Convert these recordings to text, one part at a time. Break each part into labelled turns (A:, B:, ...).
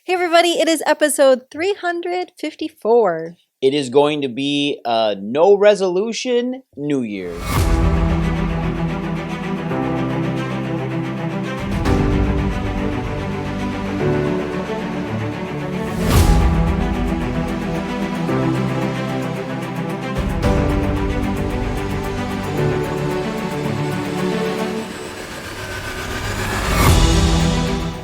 A: Hey everybody, it is episode 354.
B: It is going to be a no resolution New Year's.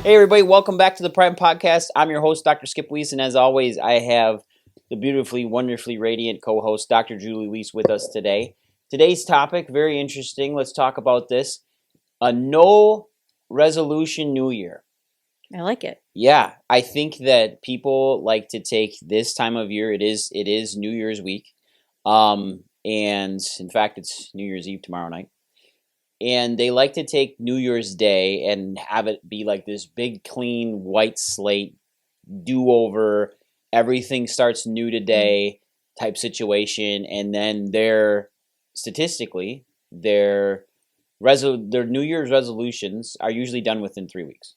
B: Hey everybody, welcome back to the Prime Podcast. I'm your host, Dr. Skip Wies, and as always, I have the beautifully, wonderfully radiant co-host, Dr. Julie Wies, with us today. Today's topic, very interesting. Let's talk about this. A no resolution New Year.
A: I like it.
B: Yeah, I think that people like to take this time of year. It is New Year's week, and in fact, it's New Year's Eve tomorrow night. And they like to take New Year's Day and have it be like this big, clean, white slate, do-over, everything starts new today type situation. And then statistically, their New Year's resolutions are usually done within 3 weeks.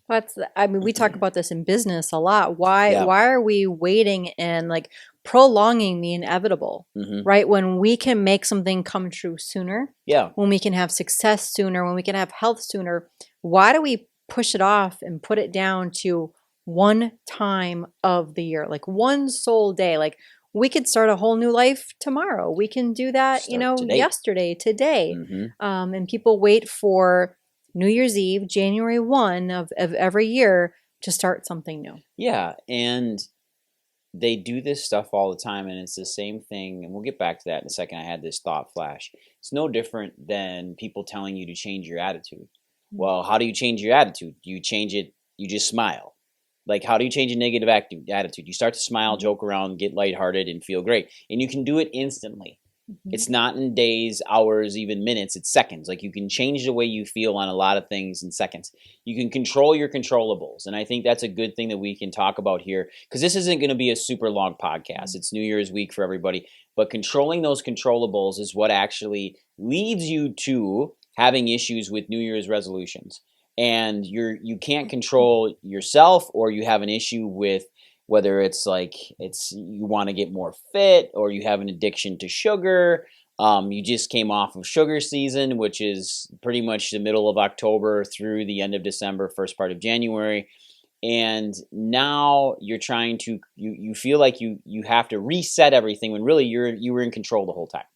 A: We talk about this in business a lot. Why
B: Yeah.
A: are we waiting and prolonging the inevitable, right? When we can make something come true sooner,
B: Yeah.
A: when we can have success sooner, when we can have health sooner, why do we push it off and put it down to one time of the year, like one sole day? Like we could start a whole new life tomorrow. We can do that,
B: Today.
A: yesterday, today.
B: Mhm.
A: And people wait for New Year's Eve, January 1 of every year to start something new.
B: Yeah, and they do this stuff all the time, and it's the same thing, and we'll get back to that in a second. I had this thought flash. It's no different than people telling you to change your attitude. Well, how do you change your attitude? You change it, you just smile. Like, how do you change a negative attitude? You start to smile, joke around, get lighthearted, and feel great. And you can do it instantly. It's not in days, hours, even minutes. It's seconds. Like, you can change the way you feel on a lot of things in seconds. You can control your controllables. And I think that's a good thing that we can talk about here, because this isn't going to be a super long podcast. It's New Year's week for everybody. But controlling those controllables is what actually leads you to having issues with New Year's resolutions. And you can't control yourself, or you have an issue with whether it's you want to get more fit, or you have an addiction to sugar. You just came off of sugar season, which is pretty much the middle of October through the end of December, first part of January. And now you're trying to, you feel like you have to reset everything when really you were in control the whole time.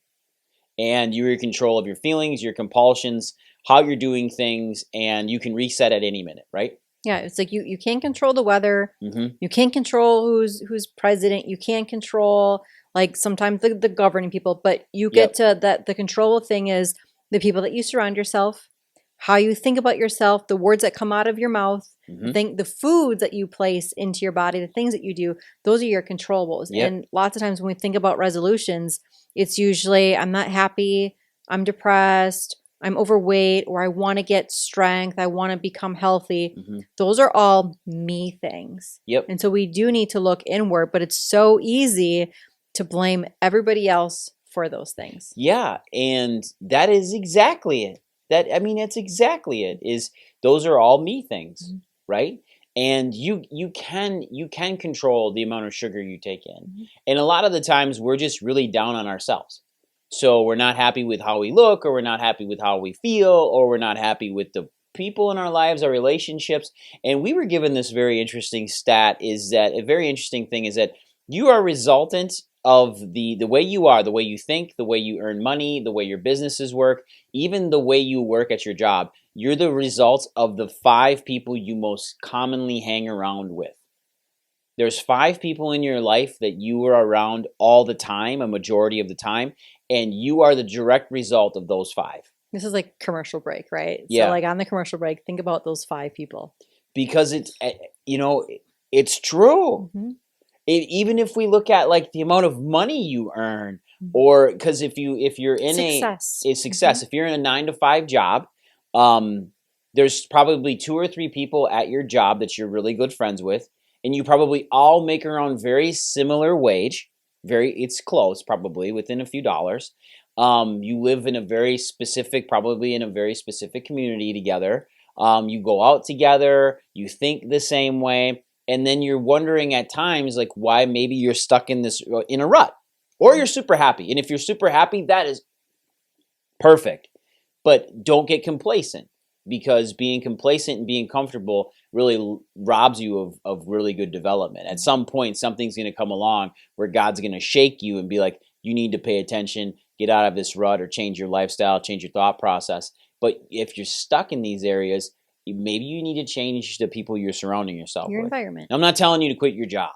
B: And you're in control of your feelings, your compulsions, how you're doing things, and you can reset at any minute, right?
A: Yeah, it's like you can't control the weather. You can't control who's president. You can't control sometimes the governing people, but you get to that. The control thing is the people that you surround yourself, how you think about yourself, the words that come out of your mouth, the foods that you place into your body, the things that you do. Those are your controllables. And lots of times when we think about resolutions, it's usually I'm not happy, I'm depressed, I'm overweight, or I want to get strength, I want to become healthy. Those are all me things. And so we do need to look inward, but it's so easy to blame everybody else for those things.
B: Yeah, and that is exactly it. That's exactly it. Is those are all me things, right? And you can control the amount of sugar you take in. And a lot of the times we're just really down on ourselves. So we're not happy with how we look, or we're not happy with how we feel, or we're not happy with the people in our lives, our relationships. And we were given this very interesting stat, is that a very interesting thing is that you are resultant of the way you are, the way you think, the way you earn money, the way your businesses work, even the way you work at your job. You're the result of the 5 people you most commonly hang around with. There's 5 people in your life that you are around all the time, a majority of the time, and you are the direct result of those 5.
A: This is like commercial break, right?
B: Yeah.
A: So on the commercial break, think about those 5 people.
B: Because it's true. Even if we look at the amount of money you earn, or because if you're in
A: success.
B: If you're in a 9-to-5 job, there's probably 2 or 3 people at your job that you're really good friends with. And you probably all make around very similar wage. It's close, probably within a few dollars. You live in probably in a very specific community together. You go out together. You think the same way. And then you're wondering at times like why maybe you're stuck in this in a rut, or you're super happy. And if you're super happy, that is perfect. But don't get complacent, because being complacent and being comfortable really robs you of really good development. At some point, something's going to come along where God's going to shake you and be like, you need to pay attention, get out of this rut, or change your lifestyle, change your thought process. But if you're stuck in these areas, maybe you need to change the people you're surrounding yourself
A: Your
B: with.
A: environment.
B: I'm not telling you to quit your job,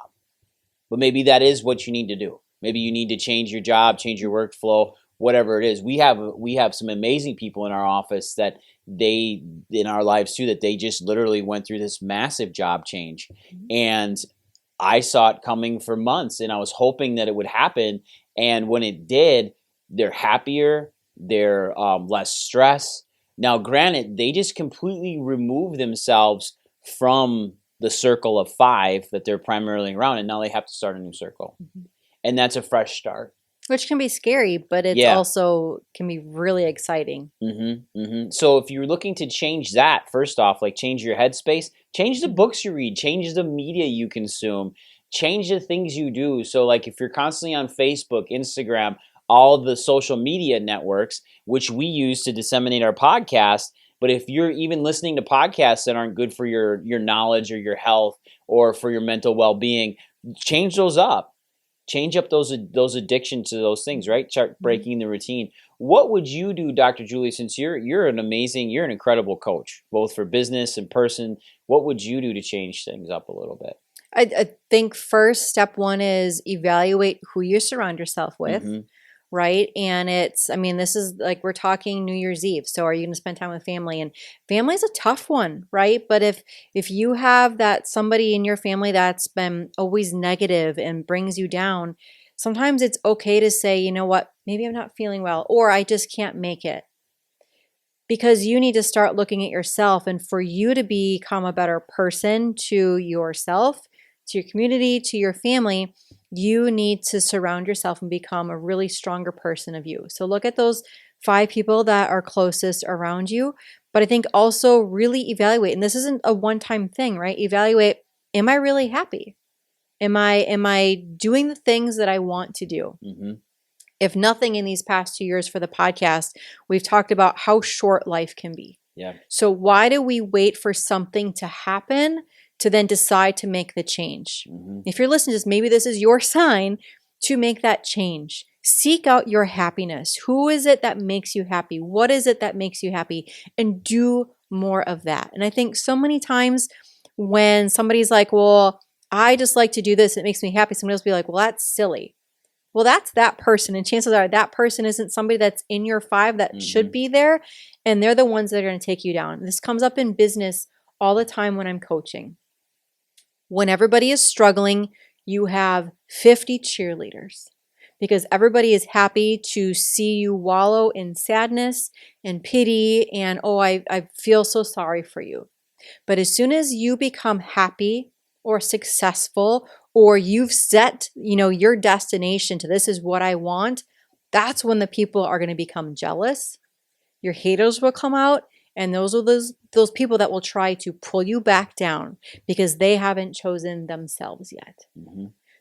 B: but maybe that is what you need to do. Maybe you need to change your job, change your workflow, whatever it is. We have some amazing people in our office that they, in our lives too, that they just literally went through this massive job change. And I saw it coming for months, and I was hoping that it would happen. And when it did, they're happier, they're less stress. Now, granted, they just completely remove themselves from the circle of 5 that they're primarily around, and now they have to start a new circle. And that's a fresh start.
A: Which can be scary, but it's also can be really exciting.
B: So if you're looking to change that, first off, like change your headspace, change the books you read, change the media you consume, change the things you do. So like if you're constantly on Facebook, Instagram, all the social media networks, which we use to disseminate our podcast, but if you're even listening to podcasts that aren't good for your knowledge or your health or for your mental well-being, change those up. Change up those addictions to those things, right? Start breaking the routine. What would you do, Dr. Julie, since you're an incredible coach, both for business and person? What would you do to change things up a little bit?
A: I think first step 1 is evaluate who you surround yourself with. Right. And this is like, we're talking New Year's Eve. So are you going to spend time with family? And family is a tough one, right? But if you have that somebody in your family that's been always negative and brings you down, sometimes it's okay to say, you know what, maybe I'm not feeling well, or I just can't make it. Because you need to start looking at yourself, and for you to become a better person to yourself, to your community, to your family, you need to surround yourself and become a really stronger person of you. So look at those 5 people that are closest around you. But I think also really evaluate, and this isn't a one-time thing, right? Evaluate, am I really happy? Am I doing the things that I want to do? If nothing, in these past 2 years for the podcast, we've talked about how short life can be.
B: Yeah.
A: So why do we wait for something to happen to then decide to make the change? If you're listening to this, maybe this is your sign to make that change. Seek out your happiness. Who is it that makes you happy? What is it that makes you happy? And do more of that. And I think so many times when somebody's like, well, I just like to do this, it makes me happy, somebody else will be like, well, that's silly. Well, that's that person. And chances are that person isn't somebody that's in your 5 that should be there. And they're the ones that are going to take you down. This comes up in business all the time when I'm coaching. When everybody is struggling, you have 50 cheerleaders because everybody is happy to see you wallow in sadness and pity and, oh, I feel so sorry for you. But as soon as you become happy or successful, or you've set, your destination to this is what I want, that's when the people are going to become jealous. Your haters will come out, and those are those people that will try to pull you back down because they haven't chosen themselves yet.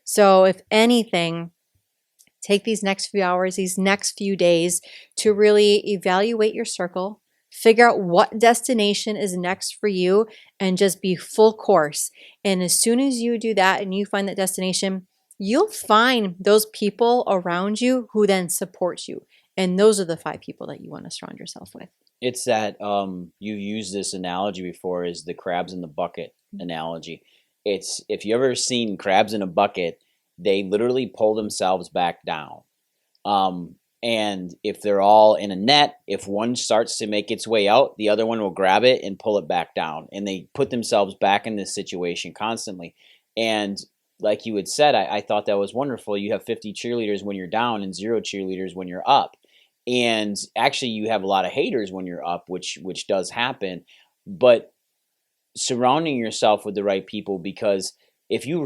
A: So if anything, take these next few hours, these next few days to really evaluate your circle, figure out what destination is next for you, and just be full course. And as soon as you do that and you find that destination, you'll find those people around you who then support you. And those are the 5 people that you want to surround yourself with.
B: It's that you've used this analogy before, is the crabs in the bucket analogy. It's, if you ever seen crabs in a bucket, they literally pull themselves back down. And if they're all in a net, if one starts to make its way out, the other one will grab it and pull it back down. And they put themselves back in this situation constantly. And like you had said, I thought that was wonderful. You have 50 cheerleaders when you're down and 0 cheerleaders when you're up. And actually you have a lot of haters when you're up, which does happen. But surrounding yourself with the right people, because if you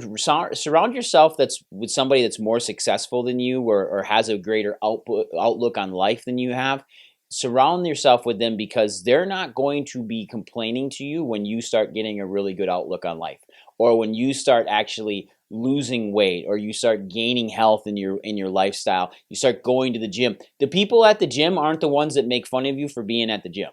B: surround yourself with somebody that's more successful than you, or has a greater outlook on life than you have, surround yourself with them, because they're not going to be complaining to you when you start getting a really good outlook on life. or when you start actually losing weight, or you start gaining health in your lifestyle, you start going to the gym. The people at the gym aren't the ones that make fun of you for being at the gym.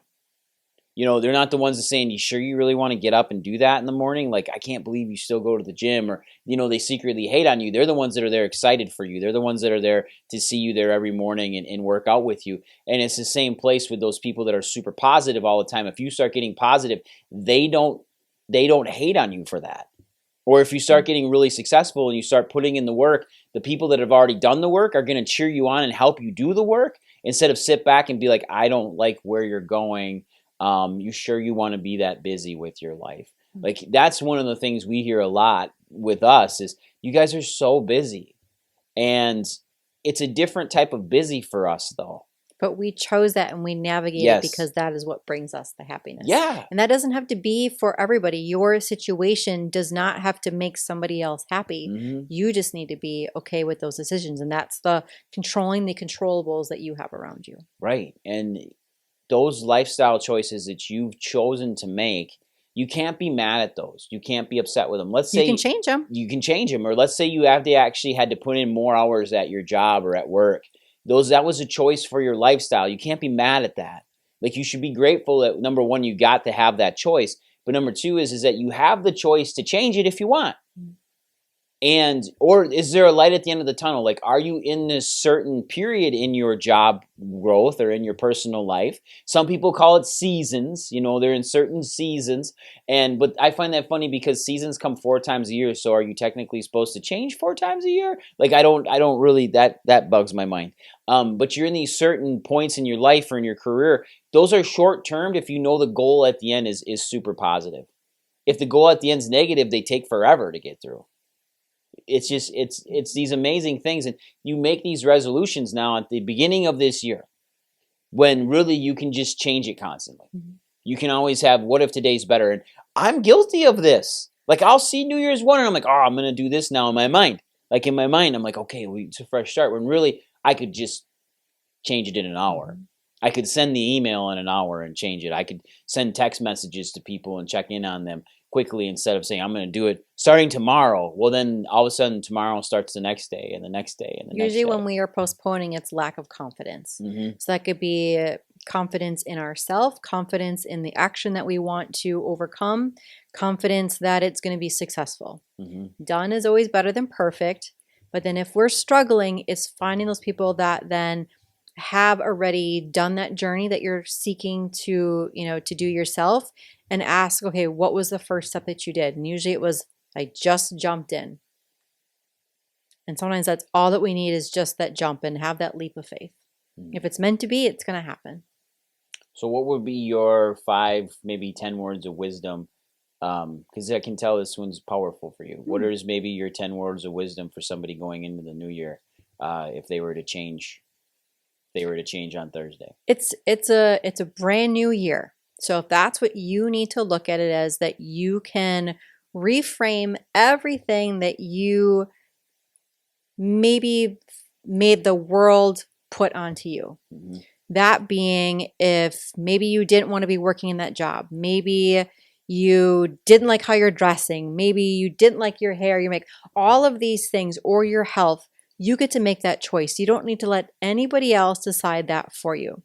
B: You know, they're not the ones that saying, you sure you really want to get up and do that in the morning? Like, I can't believe you still go to the gym. Or, you know, they secretly hate on you. They're the ones that are there excited for you. They're the ones that are there to see you there every morning and work out with you. And it's the same place with those people that are super positive all the time. If you start getting positive, they don't hate on you for that. Or if you start getting really successful and you start putting in the work, the people that have already done the work are going to cheer you on and help you do the work, instead of sit back and be like, I don't like where you're going. You sure you want to be that busy with your life? Like, that's one of the things we hear a lot with us is, you guys are so busy. And it's a different type of busy for us, though.
A: But we chose that and we navigate it because that is what brings us the happiness.
B: Yeah.
A: And that doesn't have to be for everybody. Your situation does not have to make somebody else happy.
B: Mm-hmm.
A: You just need to be okay with those decisions. And that's the controlling the controllables that you have around you.
B: Right. And those lifestyle choices that you've chosen to make, you can't be mad at those. You can't be upset with them. Let's say
A: you can change them.
B: You can change them. Or let's say you actually had to put in more hours at your job or at work. That was a choice for your lifestyle. You can't be mad at that. Like, you should be grateful that, number one, you got to have that choice. But number two is that you have the choice to change it if you want. Or is there a light at the end of the tunnel? Like, are you in this certain period in your job growth or in your personal life? Some people call it seasons. You know, they're in certain seasons. But I find that funny because seasons come 4 times a year. So are you technically supposed to change 4 times a year? Like, I don't really, that bugs my mind. But you're in these certain points in your life or in your career. Those are short term if you know the goal at the end is super positive. If the goal at the end is negative, they take forever to get through. It's just, it's these amazing things. And you make these resolutions now at the beginning of this year, when really you can just change it constantly. Mm-hmm. You can always have, what if today's better? And I'm guilty of this. Like, I'll see New Year's 1 and I'm like, oh, I'm going to do this now in my mind. Like, in my mind, I'm like, okay, it's a fresh start. When really I could just change it in an hour. Mm-hmm. I could send the email in an hour and change it. I could send text messages to people and check in on them quickly, instead of saying, I'm going to do it starting tomorrow. Well, then all of a sudden tomorrow starts the next day and the next day and the next day.
A: Usually when we are postponing, it's lack of confidence. Mm-hmm. So that could be confidence in ourselves, confidence in the action that we want to overcome, confidence that it's going to be successful. Mm-hmm. Done is always better than perfect. But then if we're struggling, it's finding those people that then have already done that journey that you're seeking to do yourself, and ask, okay, what was the first step that you did? And usually it was, I just jumped in. And sometimes that's all that we need, is just that jump and have that leap of faith. Mm-hmm. If it's meant to be, it's going to happen.
B: So what would be your 5, maybe 10 words of wisdom? Because I can tell this one's powerful for you. Mm-hmm. What is maybe your 10 words of wisdom for somebody going into the new year, if they were to change? They were to change on Thursday.
A: It's a brand new year. So if that's what you need to look at it as, that you can reframe everything that you maybe made the world put onto you. Mm-hmm. That being, if maybe you didn't want to be working in that job, maybe you didn't like how you're dressing, maybe you didn't like your hair, you make all of these things, or your health, you get to make that choice. You don't need to let anybody else decide that for you.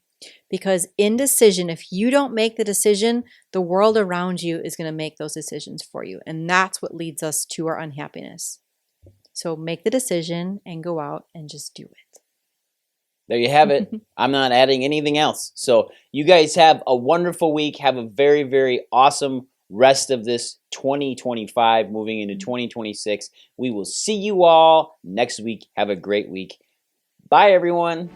A: Because indecision, if you don't make the decision, the world around you is going to make those decisions for you. And that's what leads us to our unhappiness. So make the decision and go out and just do it.
B: There you have it. I'm not adding anything else. So you guys have a wonderful week. Have a very, very awesome rest of this 2025 moving into 2026. We will see you all next week. Have a great week. Bye, everyone.